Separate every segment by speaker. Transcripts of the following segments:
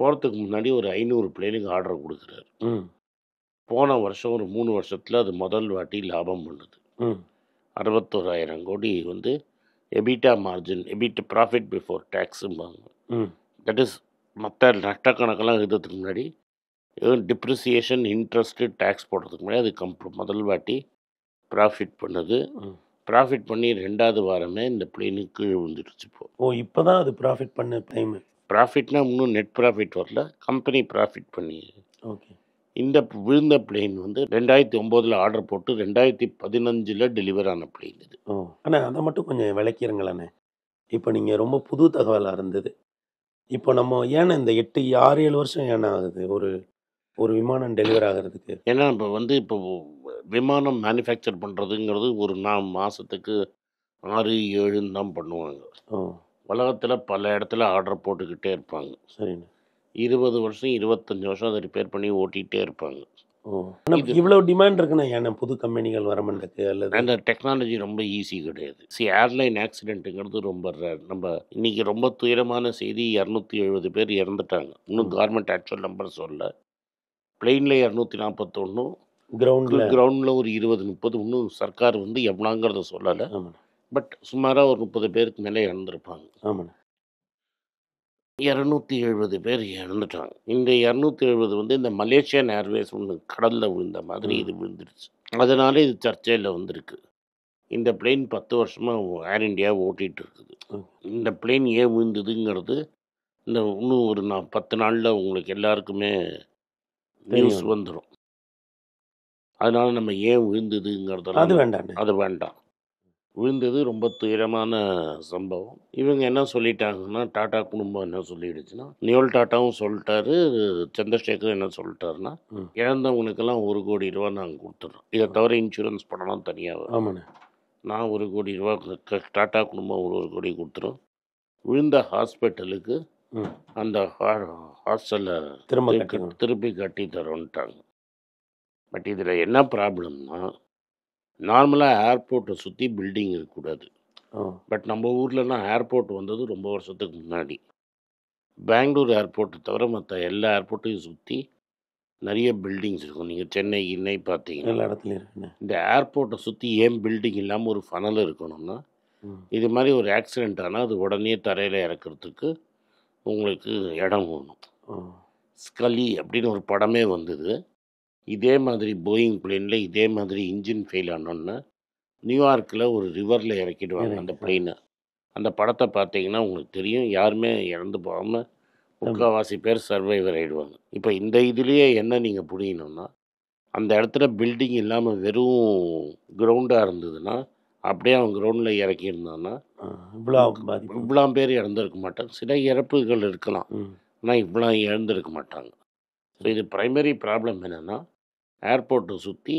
Speaker 1: போறதுக்கு முன்னாடி ஒரு 500 பிளேனுக்கு ஆர்டர் குடுக்குறாரு.
Speaker 2: ம்.
Speaker 1: போன வருஷம் ஒரு 3 வருஷத்துல அது முதல் வாட்டி லாபம் பண்ணுது.
Speaker 2: ம்.
Speaker 1: 61,000 கோடி வந்து எபிட்டா மார்ஜின், ப்ராஃபிட் பிஃபோர் டாக்ஸ்ம்பாங்க.
Speaker 2: ம்.
Speaker 1: தட் இஸ் மத்த நட்டக்கணக்கெல்லாம் எழுதுறதுக்கு முன்னாடி டிப்ரிசியேஷன், இன்ட்ரெஸ்ட்டு, டாக்ஸ் போடுறதுக்கு முன்னாடி அது முதல் வாட்டி ப்ராஃபிட் பண்ணுது.
Speaker 2: ம்.
Speaker 1: ப்ராஃபிட் பண்ணி 2வது வாரமே இந்த பிளேனு கீழ விழுந்துடுச்சு இப்போ.
Speaker 2: ஓ! இப்பதான் அது ப்ராஃபிட் பண்ண டைமு.
Speaker 1: ப்ராஃபிட்னா இன்னும் நெட் ப்ராஃபிட் வரல. கம்பெனி ப்ராஃபிட் பண்ணி
Speaker 2: ஓகே.
Speaker 1: இந்த விழுந்த பிளேன் வந்து 2009ல ஆர்டர் போட்டு 2015ல டெலிவர் ஆன பிளேன் இது.
Speaker 2: ஓ! அண்ணா அத மட்டும் கொஞ்சம் விளக்கிருங்களேண்ணே. இப்ப நீங்க ரொம்ப புது தகவலா இருந்தது. இப்போ நம்ம ஏண்ணே இந்த 8, 6, 7 வருஷம் ஏண்ணே ஆகுது? ஒரு விமானம் டெலிவர் ஆகுறதுக்கு?
Speaker 1: ஏன்னா இப்போ விமானம் மேனுஃபேக்சர் பண்ணுறதுங்கிறது ஒரு மாசத்துக்கு 6, 7ன்னு தான் பண்ணுவாங்க.
Speaker 2: ஓ!
Speaker 1: உலகத்துல பல இடத்துல ஆர்டர் போட்டுக்கிட்டே இருப்பாங்க.
Speaker 2: சரிண்ணே.
Speaker 1: 20 வருஷம், 25 வருஷம் அத ரிப்பேர் பண்ணி ஓட்டிட்டே இருப்பாங்க.
Speaker 2: ஓ! ஆனா
Speaker 1: இது
Speaker 2: இவ்வளோ டிமாண்ட் இருக்குன்னா ஏண்ணே புது கம்பெனிகள் வர மாட்டேங்குது அல்லது?
Speaker 1: அந்த டெக்னாலஜி ரொம்ப ஈஸி கிடையாது. ஏர்லைன் ஆக்சிடென்ட்டுங்கிறது ரொம்ப ரேர். இன்னைக்கு ரொம்ப துயரமான செய்தி 270 பேர் இறந்துட்டாங்க. இன்னும் கவர்மெண்ட் ஆக்சுவல் நம்பர் சொல்லல. பிளெயின்ல 241,
Speaker 2: கிரவுண்ட்ல.
Speaker 1: கிரவுண்ட்ல ஒரு 20, 30 இன்னும் சர்க்கார் வந்து எவ்வளோங்கிறத சொல்லல.
Speaker 2: ஆமாண்ணே.
Speaker 1: பட் சுமாரா ஒரு 30 பேருக்கு மேல இறந்திருப்பாங்க.
Speaker 2: ஆமாண்ணே.
Speaker 1: 270 பேர் இறந்துட்டாங்க. இந்த 270 வந்து இந்த மலேசியன் ஏர்வேஸ் ஒண்ணு கடல்ல விழுந்த மாதிரி இது விழுந்துருச்சு. அதனால இது சர்ச்சையில வந்திருக்கு. இந்த பிளேன் 10 வருஷமா ஏர் இந்தியா ஓட்டிட்டு இருக்குது.
Speaker 2: ம்.
Speaker 1: இந்த பிளேன் ஏன் விழுந்ததுங்கிறது இன்னும் ஒரு 10 நாள்ல உங்களுக்கு எல்லாருக்குமே நியூஸ்
Speaker 2: தெரியும்.
Speaker 1: வந்துரும். அதனால நம்ம ஏன் விழுந்ததுங்கிறதெல்லாம்
Speaker 2: அது வேண்டாண்ணே.
Speaker 1: அது வேண்டாம். விழுந்தது ரொம்ப துயரமான சம்பவம். இவங்க என்ன சொல்லிட்டாங்கன்னா, டாடா குடும்பம் என்ன சொல்லிடுச்சுன்னா, நியோல் டாட்டாவும் சொல்லிட்டாரு, சந்திரசேகரும் என்ன சொல்லிட்டாருன்னா,
Speaker 2: ம்.
Speaker 1: இழந்தவங்களுக்கெல்லாம் ₹1 கோடி நாங்க குடுத்துறோம். இத தவிர இன்சூரன்ஸ் பணம்லாம் தனியா வரும்.
Speaker 2: ஆமாண்ணே.
Speaker 1: நான் ₹1 கோடி டாடா குடும்பம் ₹1 கோடி குடுத்துரும். விழுந்த ஹாஸ்பிட்டலுக்கு
Speaker 2: ம்.
Speaker 1: அந்த ஹாஸ்டல
Speaker 2: திரும்ப கட்டணும்.
Speaker 1: திருப்பி கட்டி தரோன்ட்டாங்க. பட் இதில என்ன ப்ராப்ளம்னா, நார்மலா ஏர்போர்ட்ட சுத்தி பில்டிங் இருக்கக்கூடாது.
Speaker 2: ஓ!
Speaker 1: பட் நம்ம ஊர்லலாம் ஏர்போர்ட் வந்தது ரொம்ப வருஷத்துக்கு முன்னாடி. பெங்களூர் ஏர்போர்ட்ட தவிர மத்த எல்லா ஏர்போர்ட்டையும் சுத்தி நெறைய பில்டிங்ஸ் இருக்கும். நீங்க சென்னை, கின்னை பார்த்தீங்கன்னா.
Speaker 2: எல்லா இடத்துலயும் இருக்குண்ணே.
Speaker 1: இந்த ஏர்போர்ட்ட சுத்தி ஏன் பில்டிங் இல்லாம ஒரு ஃபனல் இருக்கணும்னா,
Speaker 2: ம்.
Speaker 1: இது மாரி ஒரு ஆக்சிடென்ட் ஆனா, அது உடனே தரையில இறக்கறதுக்கு உங்களுக்கு இடம் வேணும்.
Speaker 2: ஓ!
Speaker 1: ஸ்கலி அப்படின்னு ஒரு படமே வந்தது. இதே மாதிரி போயிங் பிளேன்ல இதே மாதிரி இன்ஜின் ஃபெயில் ஆனோன்ன, நியூயார்க்ல ஒரு ரிவர்ல இறக்கிடுவாங்க அந்த பிளேன. அந்த படத்த பார்த்தீங்கன்னா உங்களுக்கு தெரியும். யாருமே இறந்து போகாம முக்காவாசி பேர் சர்வைவர் ஆயிடுவாங்க. இப்ப இந்த இதுலயே என்ன நீங்க புரியணும்னா, அந்த இடத்துல பில்டிங் இல்லாம வெறும் கிரவுண்டா இருந்ததுன்னா, அப்படியே அவன் கிரவுண்ட்ல இறக்கியிருந்தான்னா,
Speaker 2: இவ்வளோ பாதிப்பு.
Speaker 1: இவ்வளோ பேர் இறந்திருக்க மாட்டாங்க. சில இறப்புகள் இருக்கலாம்.
Speaker 2: ம்.
Speaker 1: ஆனா இவ்வளோ இழந்திருக்க மாட்டாங்க. ஸோ இது பிரைமரி ப்ராப்ளம் என்னன்னா, ஏர்போர்ட்ட சுத்தி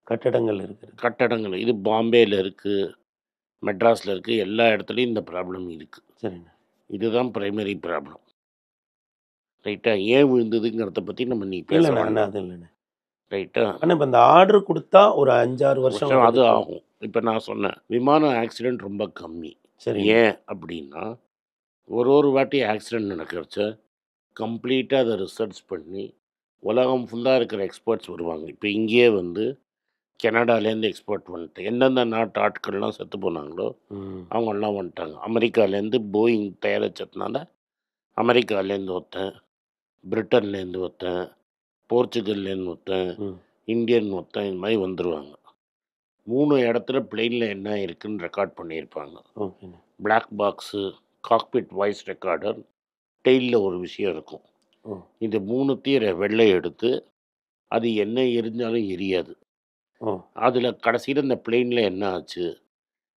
Speaker 2: கட்டடங்கள் இருக்குது.
Speaker 1: கட்டடங்கள் இது பாம்பேல இருக்கு, மெட்ராஸ்ல இருக்கு, எல்லா இடத்துலயும் இந்த ப்ராப்ளம் இருக்கு.
Speaker 2: சரிண்ணே.
Speaker 1: இதுதான் பிரைமரி ப்ராப்ளம். ரைட்டா? ஏன் விழுந்ததுங்கிறத பத்தி நம்ம இன்னைக்கு பேச
Speaker 2: இல்லண்ணே. அண்ணா
Speaker 1: வேண்டாம்.
Speaker 2: அது இல்லண்ணே.
Speaker 1: ரைட்டா?
Speaker 2: ஆனா இப்ப இந்த ஆர்டர் குடுத்தா ஒரு 5, 6 வருஷம்
Speaker 1: வருஷம் அது
Speaker 2: அதுக்கு.
Speaker 1: ஆகும். இப்ப நான் சொன்னேன். விமான ஆக்சிடென்ட் ரொம்ப கம்மி.
Speaker 2: சரிங்க.
Speaker 1: ஏன் அப்படின்னா, ஒரு வாட்டி ஆக்சிடென்ட் நடக்கிறச்ச, கம்ப்ளீட்டா அத ரிசர்ச் பண்ணி, உலகம் ஃபுல்லா இருக்கிற எக்ஸ்பர்ட்ஸ் வருவாங்க. இப்ப இங்கேயே வந்து கனடாலேருந்து எக்ஸ்பர்ட் வந்துட்டு எந்தெந்த நாட்டு ஆட்கள்லாம் செத்து போனாங்களோ,
Speaker 2: ம்.
Speaker 1: அவங்கலாம் வந்துட்டாங்க. அமெரிக்காலேருந்து போயிங் தயாரிச்சதுனால, அமெரிக்காலேருந்து ஒருத்தன், பிரிட்டன்லேருந்து ஒருத்தன், போர்ச்சுகல்லேருந்து ஒருத்தன்,
Speaker 2: ம்.
Speaker 1: இந்தியன் ஒருத்தன் இது மாரி வந்துருவாங்க. 3 இடத்துல பிளேன்ல என்ன இருக்குன்னு ரெக்கார்ட் பண்ணியிருப்பாங்க.
Speaker 2: ஓகேண்ணே.
Speaker 1: Black box, cockpit voice recorder, டெயில்ல ஒரு விஷயம் இருக்கும்.
Speaker 2: ஓ!
Speaker 1: இந்த 3த்தையும் வெள்ளை எடுத்து, அது என்ன எரிஞ்சாலும் எரியாது.
Speaker 2: ஓ!
Speaker 1: அதில கடைசியில இந்த பிளேன்ல என்ன ஆச்சு?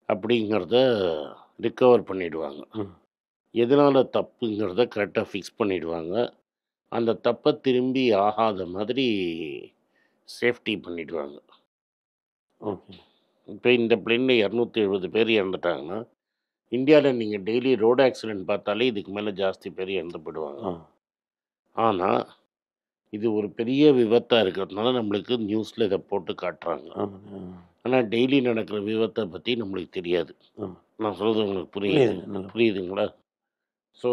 Speaker 1: அப்படிங்கிறத ரிகவர் பண்ணிடுவாங்க.
Speaker 2: ம்.
Speaker 1: எதனால தப்புங்கிறத கரெக்ட்டா ஃபிக்ஸ் பண்ணிடுவாங்க. அந்த தப்ப திரும்பி ஆகாத மாதிரி சேஃப்டி பண்ணிடுவாங்க.
Speaker 2: ஓகேண்ணே.
Speaker 1: இப்ப இந்த பிளேன்ல 270 பேர் இறந்துட்டாங்கன்னா, இந்தியால நீங்க டெய்லி ரோடு ஆக்சிடென்ட் பார்த்தாலே இதுக்கு மேல ஜாஸ்தி பேர் இறந்து போயிடுவாங்க.
Speaker 2: ஆ.
Speaker 1: ஆனா, இது ஒரு பெரிய விபத்தா இருக்கிறதுனால நம்மளுக்கு நியூஸ்ல இத போட்டு காட்டுறாங்க.
Speaker 2: ஆமாண்ணே.
Speaker 1: ஆனா, டெய்லி நடக்கிற விபத்த பத்தி நம்மளுக்கு தெரியாது.
Speaker 2: ஆமா.
Speaker 1: நான் சொல்றது உங்களுக்கு
Speaker 2: புரியுதுண்ணே. நல்லா.
Speaker 1: புரியுதுங்களா? ஸோ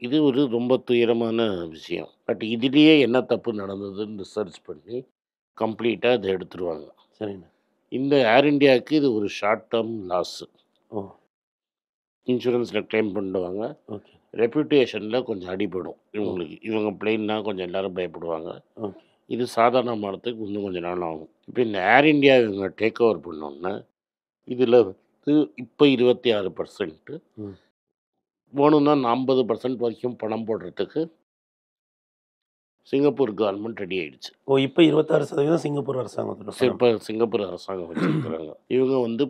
Speaker 1: இது ஒரு ரொம்ப துயரமான விஷயம். பட் இதுலேயே என்ன தப்பு நடந்ததுன்னு ரிசர்ச் பண்ணி கம்ப்ளீட்டாக அதை எடுத்துருவாங்க.
Speaker 2: சரிண்ணே.
Speaker 1: இந்த ஏர் இந்தியாவுக்கு இது ஒரு ஷார்ட் டேர்ம் லாஸ்.
Speaker 2: ஓ!
Speaker 1: இன்சூரன்ஸில் கிளைம் பண்ணுவாங்க.
Speaker 2: ஓகே.
Speaker 1: ரெப்யூட்டேஷனில் கொஞ்சம் அடிபடும்
Speaker 2: ஓ!
Speaker 1: இவங்களுக்கு. இவங்க பிளெயின்னா கொஞ்சம் எல்லாரும் பயப்படுவாங்க.
Speaker 2: ஓகே.
Speaker 1: இது சாதாரணமானதுக்கு இன்னும் கொஞ்சம் நாள் ஆகும். இப்போ இந்த ஏர் இந்தியா இவங்க டேக் ஓவர் பண்ணோன்னா இதில் வந்து இப்போ 26%,
Speaker 2: ம்.
Speaker 1: வேணும்னா 40% வரைக்கும் பணம் போடுறதுக்கு சிங்கப்பூர் கவர்மெண்ட் ரெடி ஆயிடுச்சு.
Speaker 2: ஓ! இப்ப 26% சிங்கப்பூர் அரசாங்கத்தோட பணம்.
Speaker 1: இப்போ சிங்கப்பூர் அரசாங்கம் வச்சிருக்கிறாங்க. இவங்க வந்து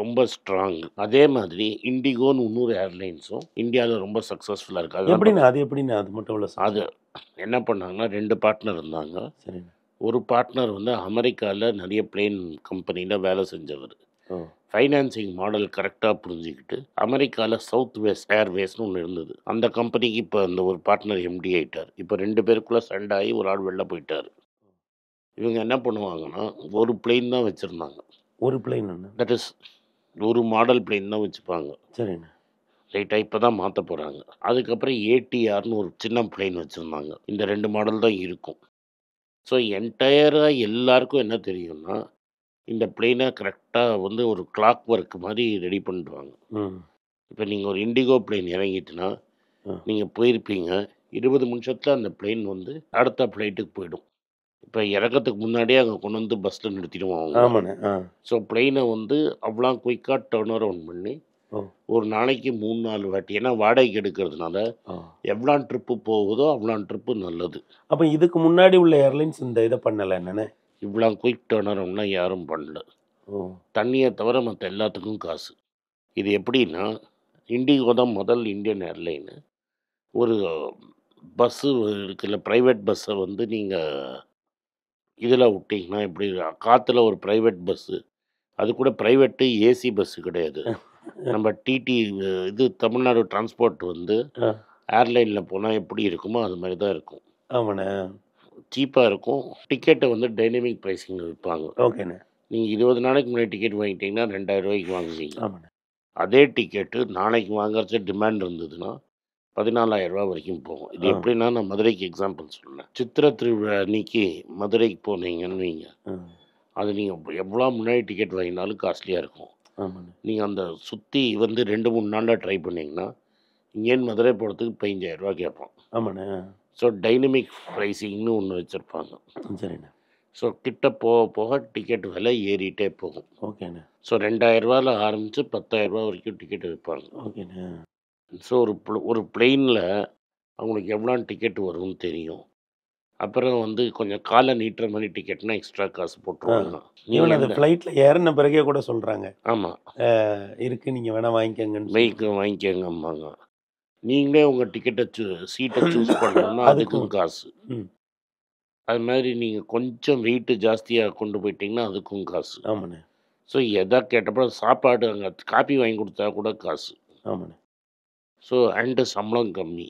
Speaker 1: ரொம்ப ஸ்ட்ராங். அதே மாதிரி இண்டிகோன்னு இன்னொரு ஏர்லைன்ஸும் இந்தியாவில் ரொம்ப சக்ஸஸ்ஃபுல்லாக இருக்குது. அதெல்லாம்
Speaker 2: எப்படிண்ணே அது எப்படிண்ணே அது மட்டும் இவ்வளோ
Speaker 1: அது
Speaker 2: சக்ஸஸ்?
Speaker 1: என்ன பண்ணாங்கன்னா 2 பார்ட்னர் இருந்தாங்க.
Speaker 2: சரிண்ணே.
Speaker 1: ஒரு பார்ட்னர் வந்து அமெரிக்காவில் நிறைய பிளேன் கம்பெனியில் வேலை செஞ்சவர்.
Speaker 2: ஓ!
Speaker 1: ஃபைனான்சிங் மாடல் கரெக்டாக புரிஞ்சுக்கிட்டு அமெரிக்காவில் சவுத் வெஸ்ட் ஏர்வேஸ்னு ஒன்று இருந்தது. அந்த கம்பெனிக்கு இப்போ அந்த ஒரு பார்ட்னர் எம்டி ஆயிட்டார். இப்போ 2 பேருக்குள்ளே சண்டை ஆகி ஒரு ஆள் வெளில போயிட்டார். இவங்க என்ன பண்ணுவாங்கன்னா ஒரு பிளெயின் தான் வச்சுருந்தாங்க.
Speaker 2: ஒரு பிளேன் அண்ணே.
Speaker 1: தட் இஸ் ஒரு மாடல் பிளெயின் தான் வச்சுப்பாங்க.
Speaker 2: சரிண்ணே.
Speaker 1: லைட்டாக இப்போ தான் மாற்ற போகிறாங்க. அதுக்கப்புறம் ஏடிஆர்னு ஒரு சின்ன பிளெயின் வச்சுருந்தாங்க. இந்த 2 மாடல் தான் இருக்கும். ஸோ என்டையராக எல்லாருக்கும் என்ன தெரியும்னா இந்த பிளெயினை கரெக்டாக வந்து ஒரு கிளாக் ஒர்க் மாதிரி ரெடி பண்ணிடுவாங்க.
Speaker 2: ம்.
Speaker 1: இப்போ நீங்கள் ஒரு இண்டிகோ பிளெயின் இறங்கிட்டுனா
Speaker 2: ஆ.
Speaker 1: நீங்கள் போயிருப்பீங்க. 20 நிமிஷத்தில் அந்த பிளெயின் வந்து அடுத்த ஃப்ளைட்டுக்கு போயிடும். இப்போ இறக்கத்துக்கு முன்னாடியே அங்கே கொண்டு வந்து பஸ்ஸில் நிறுத்திடுவோம் அவங்க.
Speaker 2: ஆமாண்ணே. ஆ.
Speaker 1: ஸோ பிளெயினை வந்து அவ்வளோ குயிக்காக டர்ன் அரவுண்ட் பண்ணி
Speaker 2: ஓ!
Speaker 1: ஒரு நாளைக்கு 3-4 வாட்டி, ஏன்னா வாடகைக்கு எடுக்கிறதுனால
Speaker 2: ஆ.
Speaker 1: எவ்வளோ ட்ரிப்பு போகுதோ அவ்வளோ ட்ரிப்பு நல்லது.
Speaker 2: அப்ப இதுக்கு முன்னாடி உள்ள ஏர்லைன்ஸ் இந்த இதை பண்ணல என்னண்ணே?
Speaker 1: இவ்வளோ குயிக் டர்ன் அரவுண்ட்லாம் யாரும் பண்ணல.
Speaker 2: ஓ!
Speaker 1: தண்ணியை தவிர மற்ற எல்லாத்துக்கும் காசு. இது எப்படின்னா இண்டிகோ தான் முதல் இந்தியன் ஏர்லைனு. ஒரு பஸ்ஸு இருக்குல்ல, ப்ரைவேட் பஸ்ஸை வந்து நீங்கள் இதில் விட்டிங்கன்னா எப்படி காற்றுல ஒரு ப்ரைவேட் பஸ்ஸு, அது கூட ப்ரைவேட்டு ஏசி பஸ்ஸு கிடையாது. நம்ம டிடி இது தமிழ்நாடு டிரான்ஸ்போர்ட் வந்து
Speaker 2: ஆ.
Speaker 1: ஏர்லைனில் போனால் எப்படி இருக்குமோ அது மாதிரி தான் இருக்கும்.
Speaker 2: ஆமாண்ணே.
Speaker 1: சீப்பாக இருக்கும். டிக்கெட்டை வந்து டைனமிக் ப்ரைஸிங் விற்பாங்க.
Speaker 2: ஓகேண்ணே.
Speaker 1: நீங்கள் 20 நாளைக்கு முன்னாடி டிக்கெட் வாங்கிட்டீங்கன்னா 2000 ரூபாய்க்கு வாங்குவீங்க.
Speaker 2: ஆமாண்ணே.
Speaker 1: அதே டிக்கெட்டு நாளைக்கு வாங்குறச்சு டிமாண்ட் இருந்ததுன்னா 14,000 ரூபா வரைக்கும் போகும். இது
Speaker 2: ஆ.
Speaker 1: எப்படின்னா நான் மதுரைக்கு எக்ஸாம்பிள் சொன்னேன். சித்திரை திருவிழா அன்னைக்கு மதுரைக்கு போனீங்கன்னு வைங்க,
Speaker 2: ஆ.
Speaker 1: அது நீங்கள் எவ்வளோ முன்னாடி டிக்கெட் வாங்கினாலும் காஸ்ட்லியாக இருக்கும்.
Speaker 2: ஆமாண்ணே.
Speaker 1: நீங்கள் அந்த சுற்றி வந்து 2-3 நாளில் ட்ரை பண்ணிங்கன்னா இங்கேருந்து மதுரை போகிறதுக்கு 15,000 ரூபா கேட்போம்.
Speaker 2: ஆமாண்ணே.
Speaker 1: ஸோ டைனமிக் ப்ரைஸிங்னு ஒன்று வச்சுருப்பாங்க.
Speaker 2: சரிண்ணே.
Speaker 1: ஸோ கிட்ட போக போக டிக்கெட் விலை ஏறிட்டே போகும்.
Speaker 2: ஓகேண்ணே.
Speaker 1: ஸோ 2,000 ரூபாயில் ஆரம்பித்து 10,000 ரூபா வரைக்கும் டிக்கெட் விற்பாங்க.
Speaker 2: ஓகேண்ணே.
Speaker 1: ஸோ ஒரு பிளெயினில் அவங்களுக்கு எவ்வளோ டிக்கெட் வரும்னு தெரியும். அப்புறம் வந்து கொஞ்சம் காலை நீட்டுற மாதிரி டிக்கெட்னா எக்ஸ்ட்ரா காசு போட்டுருவாங்க.
Speaker 2: ஈவன் அது
Speaker 1: நீங்கள்
Speaker 2: ஃப்ளைட்டில் ஏறின பிறகே கூட சொல்கிறாங்க
Speaker 1: ஆமாம்
Speaker 2: இருக்கு நீங்கள் வேணா வாங்கிக்கங்கன்னு
Speaker 1: பைக்கு வாங்கிக்கங்கம்பாங்க. நீங்களே உங்கள் டிக்கெட்டை சீட்டை சூஸ் பண்ணணும்னா அதுக்கும் காசு.
Speaker 2: ம்.
Speaker 1: அது மாதிரி நீங்கள் கொஞ்சம் வெயிட்டு ஜாஸ்தியாக கொண்டு போயிட்டீங்கன்னா அதுக்கும் காசு.
Speaker 2: ஆமாண்ணே.
Speaker 1: ஸோ எதா கேட்டப்போ சாப்பாடு அங்கே காப்பி வாங்கி கொடுத்தா கூட காசு.
Speaker 2: ஆமாண்ணே.
Speaker 1: ஸோ அண்டு சம்பளம் கம்மி.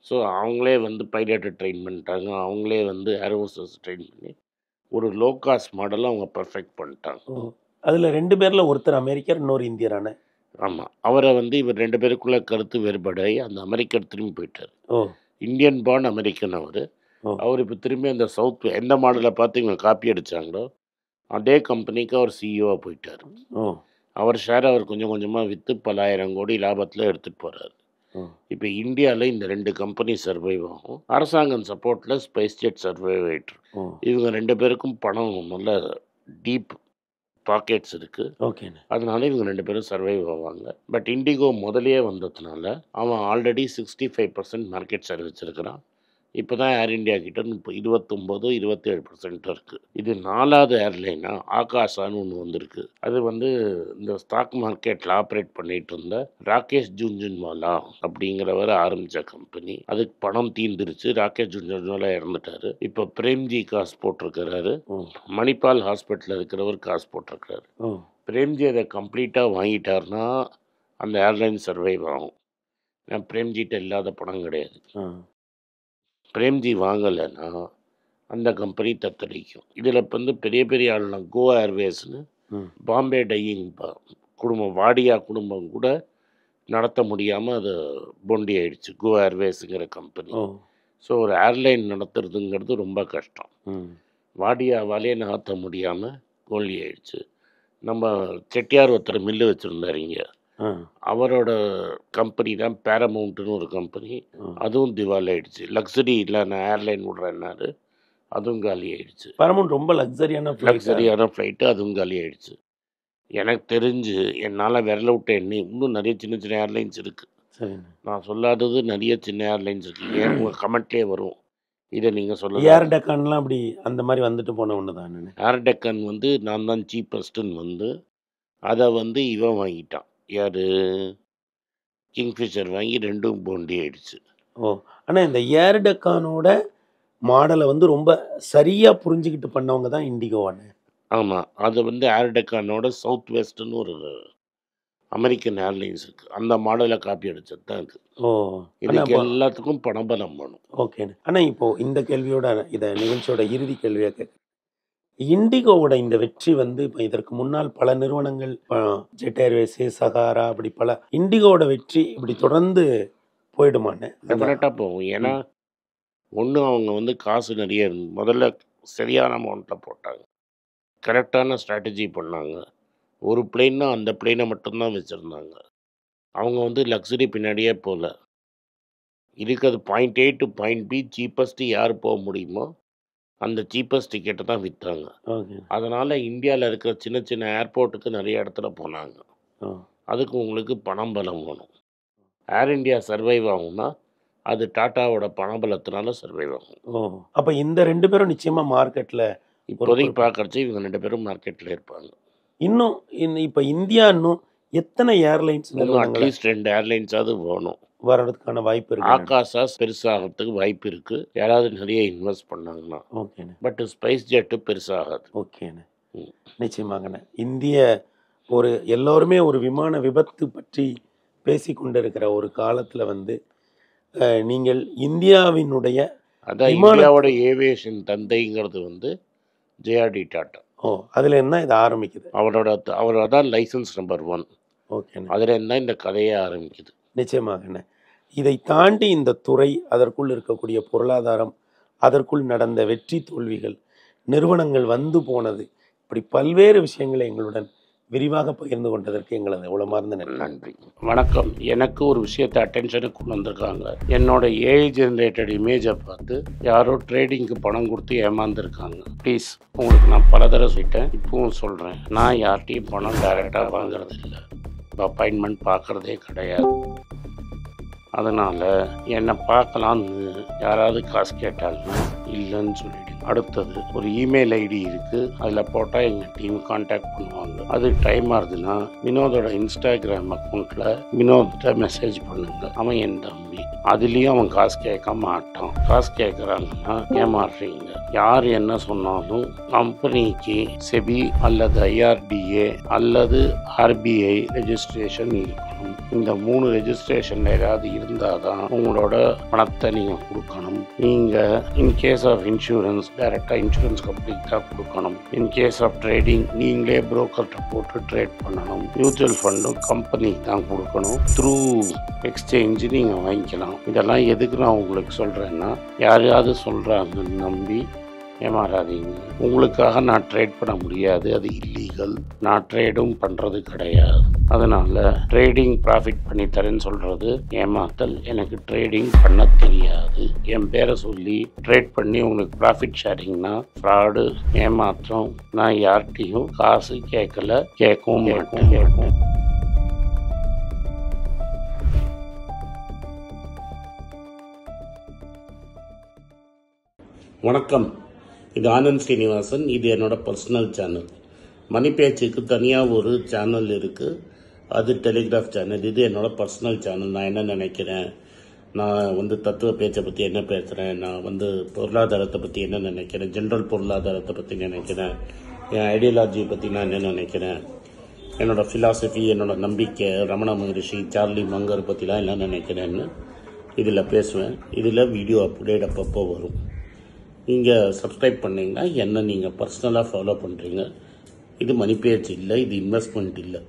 Speaker 1: ஸோ அவங்களே வந்து பைலட்டை ட்ரெயின் பண்ணிட்டாங்க. அவங்களே வந்து ஏரோஸ்டஸ் ட்ரெயின் பண்ணி ஒரு லோ காஸ்ட் மாடலை அவங்க பர்ஃபெக்ட் பண்ணிட்டாங்க.
Speaker 2: ஓ! அதில் 2 பேரில் ஒருத்தர் அமெரிக்கர், இன்னொரு இந்தியரானே?
Speaker 1: ஆமாம். அவரை வந்து இவர் 2 பேருக்குள்ள கருத்து வேறுபாடாகி அந்த அமெரிக்கர் திரும்பி போயிட்டார்.
Speaker 2: ஓ!
Speaker 1: இந்தியன் பார்ன் அமெரிக்கன் அவர்.
Speaker 2: ஓ!
Speaker 1: அவர் இப்போ திரும்பி அந்த சவுத் எந்த மாடலை பார்த்து இவங்க காப்பி அடித்தாங்களோ அதே கம்பெனிக்கு அவர் சிஇஓவாக போயிட்டார்.
Speaker 2: ஓ!
Speaker 1: அவர் ஷேரை அவர் கொஞ்சம் கொஞ்சமாக விற்று பல 1000 கோடி லாபத்தில் எடுத்துகிட்டு போகிறார்.
Speaker 2: ஓ!
Speaker 1: இப்போ இந்தியாவில் இந்த 2 கம்பெனி சர்வைவ் ஆகும். அரசாங்கம் சப்போர்ட்டில் ஸ்பைஸ் ஜெட் சர்வைவ் ஆகிட்டு.
Speaker 2: ஓ!
Speaker 1: இவங்க 2 பேருக்கும் பணம் நல்ல டீப் பாக்கெட்ஸ் இருக்குது.
Speaker 2: ஓகேண்ணே.
Speaker 1: அதனால இவங்க 2 பேரும் சர்வைவ் ஆவாங்க. பட் இண்டிகோ முதலையே வந்ததுனால அவன் ஆல்ரெடி 65% மார்க்கெட் ஷேர் வச்சுருக்கிறான். இப்போ தான் ஏர் இந்தியா கிட்ட 29-27% இருக்குது. இது 4வது ஏர்லைனா ஆகாஷான்னு ஒன்று வந்திருக்கு. அது வந்து இந்த ஸ்டாக் மார்க்கெட்டில் ஆப்ரேட் பண்ணிகிட்டு இருந்த ராகேஷ் ஜுன்ஜுன்வாலா அப்படிங்கிறவர் ஆரம்பித்த கம்பெனி. அதுக்கு பணம் தீர்ந்துருச்சு. ராகேஷ் ஜுன்ஜுன்வாலா இறந்துட்டார். இப்போ பிரேம்ஜி காசு போட்டிருக்கிறாரு.
Speaker 2: ஓ!
Speaker 1: மணிப்பால் ஹாஸ்பிட்டலில் இருக்கிறவர் காசு போட்டிருக்கிறாரு.
Speaker 2: ஓ!
Speaker 1: பிரேம்ஜி அதை கம்ப்ளீட்டாக வாங்கிட்டார்னா அந்த ஏர்லைன் சர்வைவ் ஆகும். ஏன்னா பிரேம்ஜிட்ட இல்லாத பணம் கிடையாது.
Speaker 2: ஆ.
Speaker 1: பிரேம்ஜி வாங்கலைன்னா அந்த கம்பெனி தத்தளிக்கும். இதில் இப்போ வந்து பெரிய பெரிய ஆள்லாம் கோ ஏர்வேஸ்னு
Speaker 2: ம்.
Speaker 1: பாம்பே டையிங் குடும்பம் வாடியா குடும்பம் கூட நடத்த முடியாமல் அது பொண்டி ஆயிடுச்சு. கோ ஏர்வேஸுங்கிற கம்பெனி.
Speaker 2: ஓ
Speaker 1: ஸோ ஒரு ஏர்லைன் நடத்துறதுங்கிறது ரொம்ப கஷ்டம்.
Speaker 2: ம்
Speaker 1: வாடியாவாலே நகர்த்த முடியாமல் கோலி ஆயிடுச்சு. நம்ம செட்டியார் ஒருத்தர் மில்லு வச்சுருந்தார் இங்கே.
Speaker 2: ஆ
Speaker 1: அவரோட கம்பெனி தான் பேரமௌண்ட்டுன்னு ஒரு கம்பெனி.
Speaker 2: ஆ
Speaker 1: அதுவும் திவால் ஆயிடுச்சு. லக்ஸரி இல்லை, நான் ஏர்லைன் விட்றேன்னாரு, அதுவும் காலி ஆயிடுச்சு.
Speaker 2: பரமன் ரொம்ப லக்ஸரியான ஃப்ளைட்.
Speaker 1: லக்ஸரியான ஃப்ளைட்டு அதுவும் காலி ஆயிடுச்சு. எனக்கு தெரிஞ்சு என்னால் விரல விட்ட எண்ணி இன்னும் நிறைய சின்ன சின்ன ஏர்லைன்ஸ் இருக்குது.
Speaker 2: சரிண்ணே.
Speaker 1: நான் சொல்லாதது நிறைய சின்ன ஏர்லைன்ஸ் இருக்குது. ஏன் உங்கள் கமெண்ட்லேயே வரும், இதை நீங்கள்
Speaker 2: ஏர்
Speaker 1: சொல்லலாம்.
Speaker 2: டெக்கான்லாம் அப்படி அந்த மாதிரி வந்துட்டு போன ஒன்று தான்.
Speaker 1: ஏர் டெக்கன் வந்து நான் தான் சீப்பஸ்ட்டுன்னு வந்து அதை வந்து இவன் வாங்கிட்டான். யார்? கிங்ஃபிஷர் வாங்கி ரெண்டும் போண்டி ஆயிடுச்சு.
Speaker 2: ஓ ஆனால் இந்த ஏர் டெக்கானோட மாடலை வந்து ரொம்ப சரியாக புரிஞ்சுக்கிட்டு பண்ணவங்க தான் இண்டிகோவானு.
Speaker 1: ஆமாம், அது வந்து ஏர் டெக்கானோட சவுத் வெஸ்ட்னு ஒரு அமெரிக்கன் ஏர்லைன்ஸ் இருக்குது. அந்த மாடலை காப்பி அடிச்சது தான் இது.
Speaker 2: ஓ
Speaker 1: இதுக்கு எல்லாத்துக்கும் பணபலம் வேணும்.
Speaker 2: ஓகேண்ணே. ஆனால் இப்போது இந்த கேள்வியோட இதை நிகழ்ச்சியோட இறுதி கேள்வியாக கேட்குறேன். இண்டிகோவோட இந்த வெற்றி வந்து இப்போ இதற்கு முன்னால் பல நிறுவனங்கள் ஜெட் ஏர்வேஸு, சகாரா, அப்படி பல இண்டிகோவோட வெற்றி இப்படி தொடர்ந்து போயிடுமாண்ணே?
Speaker 1: டெஃபினட்டாக போகும். ஏன்னா ஒன்று, அவங்க வந்து காசு நிறைய முதல்ல சரியான அமௌண்ட்டில் போட்டாங்க, கரெக்டான ஸ்ட்ராட்டஜி பண்ணாங்க. ஒரு பிளேன்னா அந்த பிளேனை மட்டும்தான் வச்சுருந்தாங்க. அவங்க வந்து லக்ஸரி பின்னாடியே போகல. இருக்கிறது point A to point B cheapest யார் போக முடியுமோ அந்த சீப்பஸ்ட் டிக்கெட்டை தான் விற்றாங்க.
Speaker 2: ஓகே.
Speaker 1: அதனால் இந்தியாவில் இருக்கிற சின்ன சின்ன ஏர்போர்ட்டுக்கு நிறைய இடத்துல போனாங்க.
Speaker 2: ஓ
Speaker 1: அதுக்கு உங்களுக்கு பணம் பலம் வேணும். ஏர் இந்தியா சர்வைவ் ஆகும்னா அது டாட்டாவோட பணபலத்தினால சர்வைவ் ஆகும்.
Speaker 2: ஓ அப்போ இந்த ரெண்டு பேரும் நிச்சயமாக மார்க்கெட்டில்
Speaker 1: இப்போதைக்கு பார்க்கறச்சு இவங்க 2 பேரும் மார்க்கெட்டில் இருப்பாங்க.
Speaker 2: இன்னும் இப்போ இந்தியா இன்னும் எத்தனை ஏர்லைன்ஸ்
Speaker 1: இன்னும் அட்லீஸ்ட் 2 ஏர்லைன்ஸாவது வேணும்.
Speaker 2: வர்றதுக்கான வாய்ப்பு இருக்கு.
Speaker 1: ஆகாஷாஸ் பெருசாகிறதுக்கு வாய்ப்பு இருக்குது, யாராவது நிறைய இன்வெஸ்ட் பண்ணாங்கன்னா.
Speaker 2: ஓகேண்ணே.
Speaker 1: பட் ஸ்பைஸ் ஜெட்டு பெருசாகாது.
Speaker 2: ஓகேண்ணே. நிச்சயமாங்கண்ணே. இந்திய ஒரு எல்லோருமே ஒரு விமான விபத்து பற்றி பேசி கொண்டிருக்கிற ஒரு காலத்தில் வந்து நீங்கள் இந்தியாவினுடைய
Speaker 1: அதான் இந்தியாவோட ஏவியேஷன் தந்தைங்கிறது வந்து ஜேஆர்டி டாட்டா.
Speaker 2: ஓ அதில் என்ன இது ஆரம்பிக்குது?
Speaker 1: அவரோட தான் லைசன்ஸ் நம்பர் 1.
Speaker 2: ஓகேண்ணே.
Speaker 1: அதில் இருந்தால் இந்த கதையே ஆரம்பிக்குது.
Speaker 2: நிச்சயமாகண்ணே. இதை தாண்டி இந்த துறை, அதற்குள் இருக்கக்கூடிய பொருளாதாரம், அதற்குள் நடந்த வெற்றி தோல்விகள், நிறுவனங்கள் வந்து போனது, இப்படி பல்வேறு விஷயங்களை எங்களுடன் விரிவாக பகிர்ந்து கொண்டதற்கு எங்களது உளமார்ந்த
Speaker 1: நன்றி. வணக்கம். எனக்கு ஒரு விஷயத்தை அட்டென்ஷனுக்கு கொண்டு வந்திருக்காங்க. என்னோட ஏஐ ஜென்ரேட்டட் இமேஜை பார்த்து யாரோ ட்ரேடிங்க்கு பணம் கொடுத்து ஏமாந்துருக்காங்க. ப்ளீஸ், உங்களுக்கு நான் பல தடவை சொல்லிட்டேன், இப்பவும் சொல்கிறேன், நான் யார்கிட்டையும் பணம் டைரெக்டாக வாங்குறது இல்லை, அப்பாயின்மெண்ட் பார்க்குறதே கிடையாது. அதனால் என்னை பார்க்கலான்னு யாராவது காசு கேட்டாலும் இல்லைன்னு சொல்லிவிடுங்க. அடுத்தது ஒரு இமெயில் ஐடி இருக்குது, அதில் போட்டால் எங்கள் டீம் கான்டாக்ட் பண்ணுவாங்க. அது டைம் ஆகுதுன்னா வினோதோட இன்ஸ்டாகிராம் அக்கௌண்ட்டில் வினோத்தை மெசேஜ் பண்ணுங்க. அவன் என் தம்பி, அதுலேயும் அவன் காசு கேட்க மாட்டான். காசு கேட்குறாங்கன்னா ஏமாறுறீங்க. யார் என்ன சொன்னாலும் கம்பெனிக்கு செபி அல்லது ஐஆர்டிஏ அல்லது ஆர்பிஐ ரெஜிஸ்ட்ரேஷன் இருக்கணும். இந்த 3 ரெஜிஸ்ட்ரேஷன் ஏதாவது இருந்தால் தான் உங்களோட பணத்தை நீங்கள் கொடுக்கணும். நீங்கள் இன்கேஸ் ஆஃப் இன்சூரன்ஸ் டைரெக்டாக இன்சூரன்ஸ் கம்பெனிக்கு தான் கொடுக்கணும். இன்கேஸ் ஆஃப் ட்ரேடிங் நீங்களே புரோக்கர்கிட்ட போட்டு ட்ரேட் பண்ணணும். மியூச்சுவல் ஃபண்டும் கம்பெனிக்கு தான் கொடுக்கணும். த்ரூ எக்ஸ்சேஞ்சு நீங்கள் வாங்கிக்கலாம். இதெல்லாம் எதுக்கு நான் உங்களுக்கு சொல்கிறேன்னா, யாரையாவது சொல்கிறாங்கன்னு நம்பி ஏமாறாதீங்க. உங்களுக்காக நான் ட்ரேட் பண்ண முடியாது, அது இல்லீகல். நான் ட்ரேடும் பண்ணுறது கிடையாது. அதனால் ட்ரேடிங் ப்ராஃபிட் பண்ணி தரேன்னு சொல்கிறது ஏமாத்தல். எனக்கு ட்ரேடிங் பண்ண தெரியாது. என் பேரை சொல்லி ட்ரேட் பண்ணி உங்களுக்கு ப்ராஃபிட் ஷேரிங்னா ஃப்ராடு, ஏமாற்றம். நான் யார்கிட்டையும் காசு கேட்கல, கேட்கவும் மாட்டேன். வணக்கம். இது ஆனந்த் ஸ்ரீனிவாசன். இது என்னோட பர்சனல் சேனல். மணி பேச்சுக்கு தனியாக ஒரு சேனல் இருக்குது, அது டெலிகிராஃப் சேனல். இது என்னோட பர்சனல் சேனல். நான் என்ன நினைக்கிறேன், நான் வந்து தத்துவ பேச்சை பற்றி என்ன பேசுகிறேன், நான் வந்து பொருளாதாரத்தை பற்றி என்ன நினைக்கிறேன், ஜென்ரல் பொருளாதாரத்தை பற்றி நினைக்கிறேன், என் ஐடியாலஜியை பற்றி நான் என்ன நினைக்கிறேன், என்னோட ஃபிலாசபி, என்னோட நம்பிக்கை, ரமண மகரிஷி, சார்லி மங்கர் பற்றிலாம் என்ன நினைக்கிறேன்னு இதில் பேசுவேன். இதில் வீடியோ அப்டேட் அப்பப்போ வரும். நீங்கள் சப்ஸ்கிரைப் பண்ணிங்கன்னா என்ன நீங்கள் பர்சனலாக ஃபாலோ பண்ணுறீங்க. இது மணி பேச்சு இல்லை, இது இன்வெஸ்ட்மெண்ட் இல்லை.